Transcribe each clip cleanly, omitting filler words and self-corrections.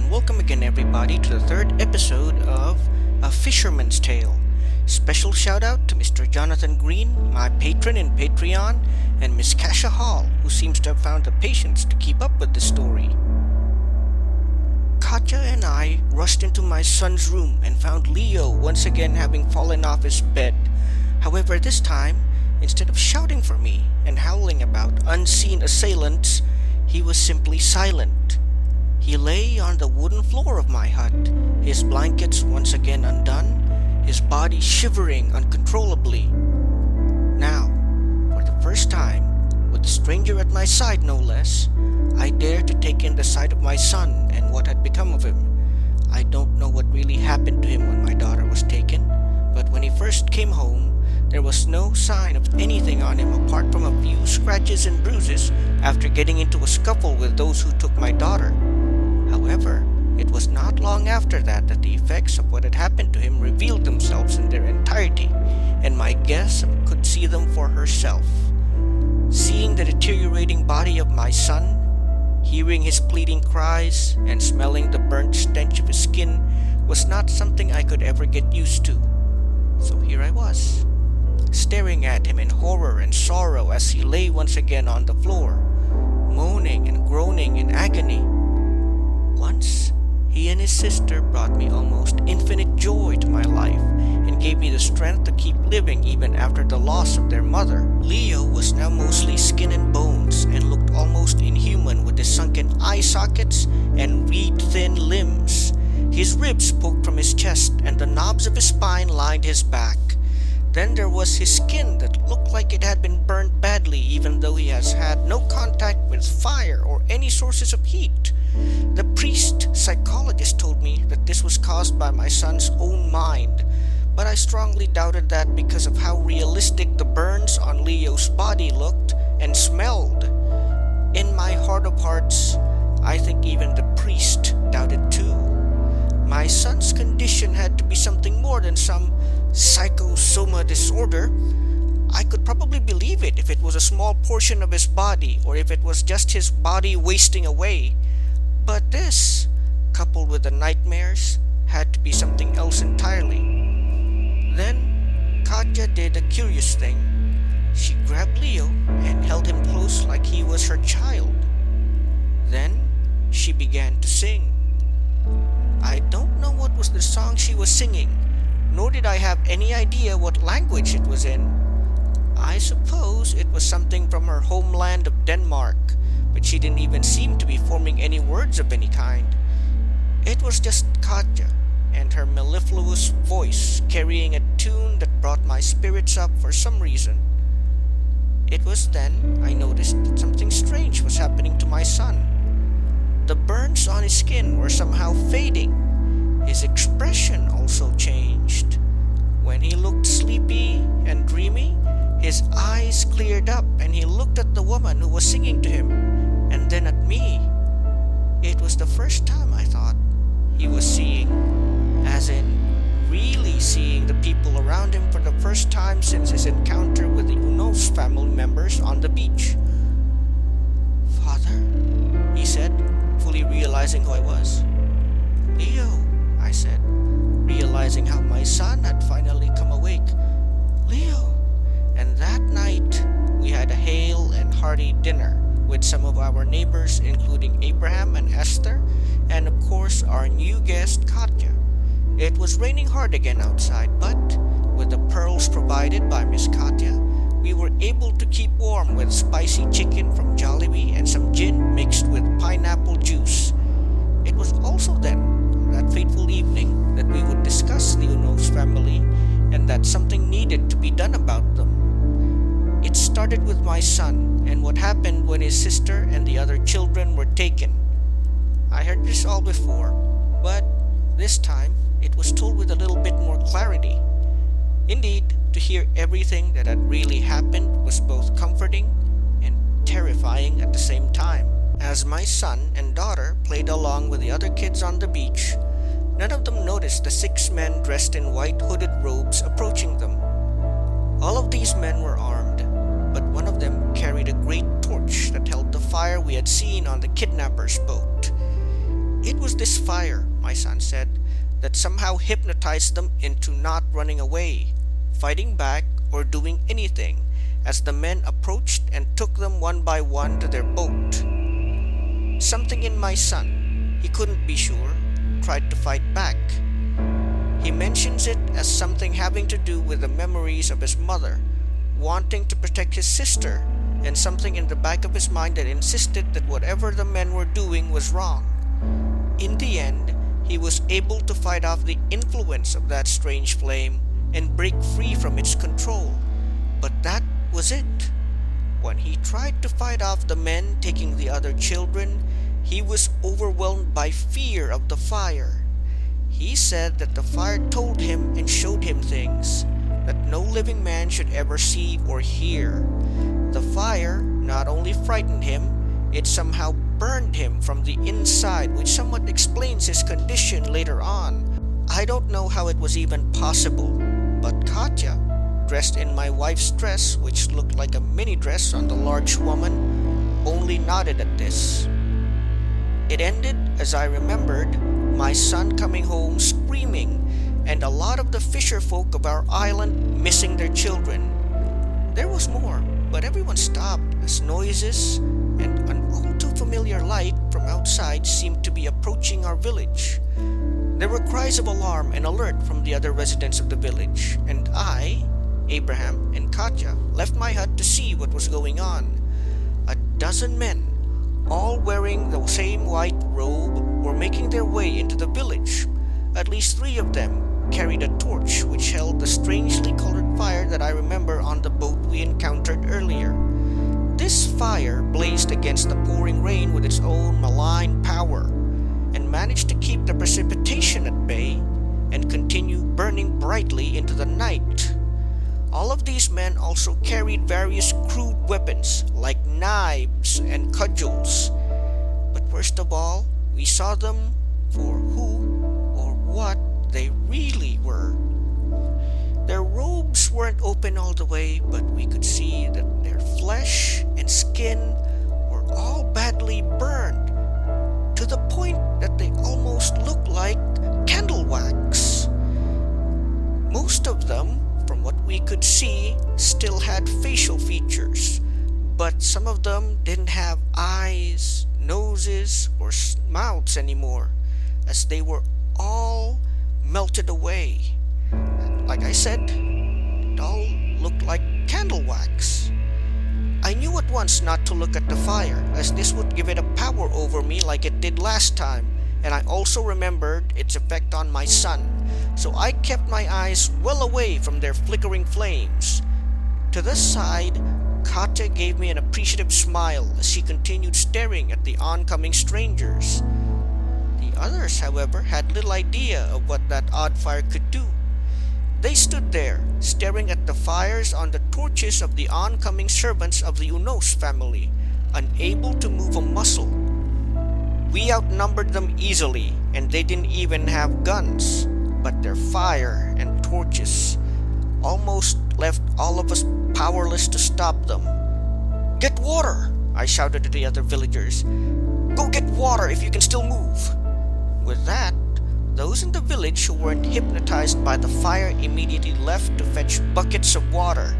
and welcome again everybody to the third episode of A Fisherman's Tale. Special shout out to Mr. Jonathan Green, my patron in Patreon, and Miss Kasha Hall, who seems to have found the patience to keep up with the story. Katja and I rushed into my son's room and found Leo once again having fallen off his bed. However, this time, instead of shouting for me and howling about unseen assailants, he was simply silent. He lay on the wooden floor of my hut, his blankets once again undone, his body shivering uncontrollably. Now, for the first time, with a stranger at my side no less, I dared to take in the sight of my son and what had become of him. I don't know what really happened to him when my daughter was taken, but when he first came home, there was no sign of anything on him apart from a few scratches and bruises after getting into a scuffle with those who took my daughter. However, it was not long after that the effects of what had happened to him revealed themselves in their entirety, and my guess could see them for herself. Seeing the deteriorating body of my son, hearing his pleading cries, and smelling the burnt stench of his skin was not something I could ever get used to. So here I was, staring at him in horror and sorrow as he lay once again on the floor, moaning and groaning in agony. Once, he and his sister brought me almost infinite joy to my life and gave me the strength to keep living even after the loss of their mother. Leo was now mostly skin and bones and looked almost inhuman with his sunken eye sockets and reed-thin limbs. His ribs poked from his chest and the knobs of his spine lined his back. Then there was his skin that looked like it had been burned badly even though he has had no contact with fire or any sources of heat. The priest psychologist told me that this was caused by my son's own mind, but I strongly doubted that because of how realistic the burns on Leo's body looked and smelled. In my heart of hearts, I think even the priest doubted too. My son's condition had to be something more than some psychosoma disorder. I could probably believe it if it was a small portion of his body or if it was just his body wasting away. But this, coupled with the nightmares, had to be something else entirely. Then, Katja did a curious thing. She grabbed Leo and held him close like he was her child. Then, she began to sing. I don't know what was the song she was singing, nor did I have any idea what language it was in. I suppose it was something from her homeland of Denmark, but she didn't even seem to be forming any words of any kind. It was just Katja and her mellifluous voice carrying a tune that brought my spirits up for some reason. It was then I noticed that something strange was happening to my son. The burns on his skin were somehow fading. His expression also changed. When he looked sleepy and dreamy, his eyes cleared up and he looked at the woman who was singing to him, and then at me. It was the first time I thought he was seeing, as in really seeing the people around him for the first time since his encounter with the Unnatural family members on the beach. Father, he said, fully realizing who I was. Leo, I said, realizing how my son had finally come awake. Leo. And that night, we had a hale and hearty dinner with some of our neighbors, including Abraham and Esther, and of course our new guest, Katja. It was raining hard again outside, but with the pearls provided by Miss Katja, we were able to keep warm with spicy chicken from Jollibee and some gin mixed with pineapple juice. It was also then, on that fateful evening, that we would discuss the Unos family and that something needed to be done about them. It started with my son and what happened when his sister and the other children were taken. I heard this all before, but this time it was told with a little bit more clarity. Indeed, to hear everything that had really happened was both comforting and terrifying at the same time. As my son and daughter played along with the other kids on the beach, none of them noticed the 6 men dressed in white hooded robes approaching them. All of these men were armed, but one of them carried a great torch that held the fire we had seen on the kidnapper's boat. It was this fire, my son said, that somehow hypnotized them into not running away, fighting back, or doing anything, as the men approached and took them one by one to their boat. Something in my son, he couldn't be sure, tried to fight back. He mentions it as something having to do with the memories of his mother, wanting to protect his sister, and something in the back of his mind that insisted that whatever the men were doing was wrong. In the end, he was able to fight off the influence of that strange flame and break free from its control. But that was it. When he tried to fight off the men taking the other children, he was overwhelmed by fear of the fire. He said that the fire told him and showed him things that no living man should ever see or hear. The fire not only frightened him, it somehow burned him from the inside, which somewhat explains his condition later on. I don't know how it was even possible, but Katya, dressed in my wife's dress, which looked like a mini dress on the large woman, only nodded at this. It ended, as I remembered, my son coming home screaming, and a lot of the fisher folk of our island missing their children. There was more, but everyone stopped as noises and an all too familiar light from outside seemed to be approaching our village. There were cries of alarm and alert from the other residents of the village, and I, Abraham, and Katya left my hut to see what was going on. 12 men, all wearing the same white robe, were making their way into the village. At least 3 of them carried a torch which held the strangely colored fire that I remember on the boat we encountered earlier. This fire blazed against the pouring rain with its own malign power, and managed to keep the precipitation at bay and continue burning brightly into the night. All of these men also carried various crude weapons like knives and cudgels. But worst of all, we saw them for who or what they really were. Their robes weren't open all the way, but we could see that their flesh and skin were all badly burned, to the point that they almost looked like candle wax. Most of them, from what we could see, still had facial features, but some of them didn't have eyes, noses, or mouths anymore, as they were all melted away. Like I said, it all looked like candle wax. I knew at once not to look at the fire, as this would give it a power over me like it did last time, and I also remembered its effect on my son, so I kept my eyes well away from their flickering flames. To the side, Katya gave me an appreciative smile as she continued staring at the oncoming strangers. The others, however, had little idea of what that odd fire could do. They stood there, staring at the fires on the torches of the oncoming servants of the Unos family, unable to move a muscle. We outnumbered them easily, and they didn't even have guns, but their fire and torches almost left all of us powerless to stop them. "Get water!" I shouted to the other villagers. "Go get water if you can still move!" With that, those in the village who weren't hypnotized by the fire immediately left to fetch buckets of water.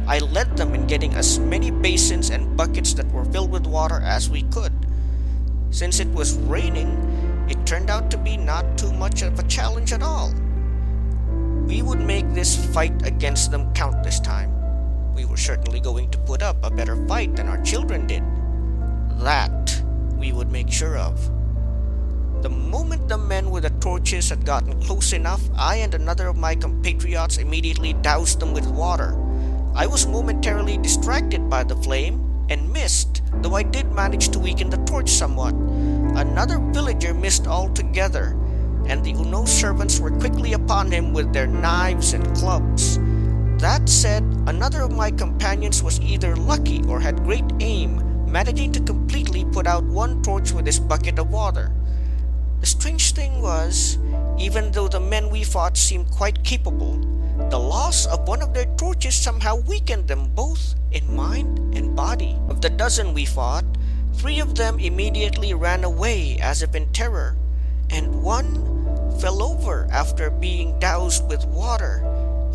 I led them in getting as many basins and buckets that were filled with water as we could. Since it was raining, it turned out to be not too much of a challenge at all. We would make this fight against them count this time. We were certainly going to put up a better fight than our children did. That we would make sure of. The moment the men with the torches had gotten close enough, I and another of my compatriots immediately doused them with water. I was momentarily distracted by the flame and missed, though I did manage to weaken the torch somewhat. Another villager missed altogether, and the Uno servants were quickly upon him with their knives and clubs. That said, another of my companions was either lucky or had great aim, managing to completely put out one torch with his bucket of water. The strange thing was, even though the men we fought seemed quite capable, the loss of one of their torches somehow weakened them both in mind and body. Of the 12 we fought, 3 of them immediately ran away as if in terror, and one fell over after being doused with water,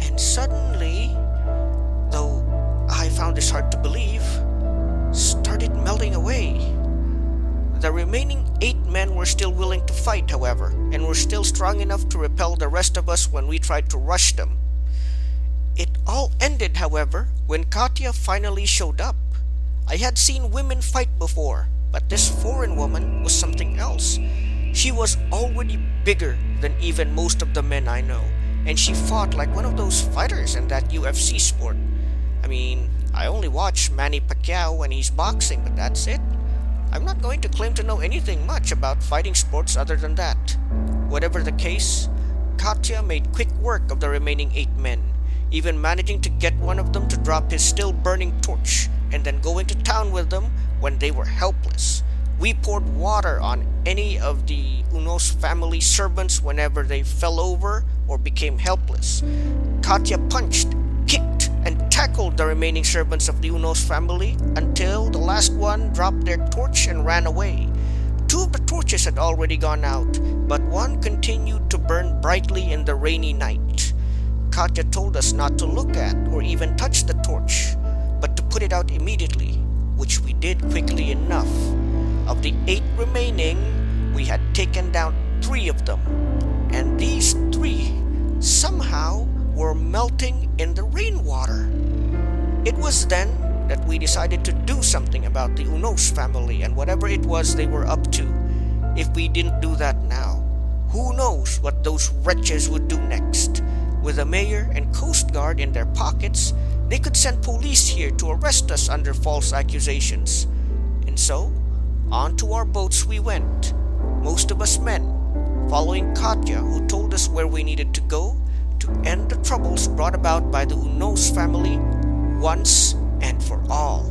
and suddenly, though I found this hard to believe, started melting away. The remaining 8 men were still willing to fight, however, and were still strong enough to repel the rest of us when we tried to rush them. It all ended, however, when Katya finally showed up. I had seen women fight before, but this foreign woman was something else. She was already bigger than even most of the men I know, and she fought like one of those fighters in that UFC sport. I mean, I only watch Manny Pacquiao when he's boxing, but that's it. I'm not going to claim to know anything much about fighting sports other than that. Whatever the case, Katya made quick work of the remaining 8 men, even managing to get one of them to drop his still burning torch and then go into town with them when they were helpless. We poured water on any of the Unos family servants whenever they fell over or became helpless. Katya punched, kicked, and tackled the remaining servants of the Unos family until the last one dropped their torch and ran away. 2 of the torches had already gone out, but one continued to burn brightly in the rainy night. Katya told us not to look at or even touch the torch, but to put it out immediately, which we did quickly enough. Of the 8 remaining, we had taken down 3 of them, and these 3 somehow were melting in the rainwater. It was then that we decided to do something about the Unos family and whatever it was they were up to. If we didn't do that now, who knows what those wretches would do next. With the mayor and Coast Guard in their pockets, they could send police here to arrest us under false accusations. And so, on to our boats we went, most of us men, following Katya, who told us where we needed to go to end the troubles brought about by the Unos family once and for all.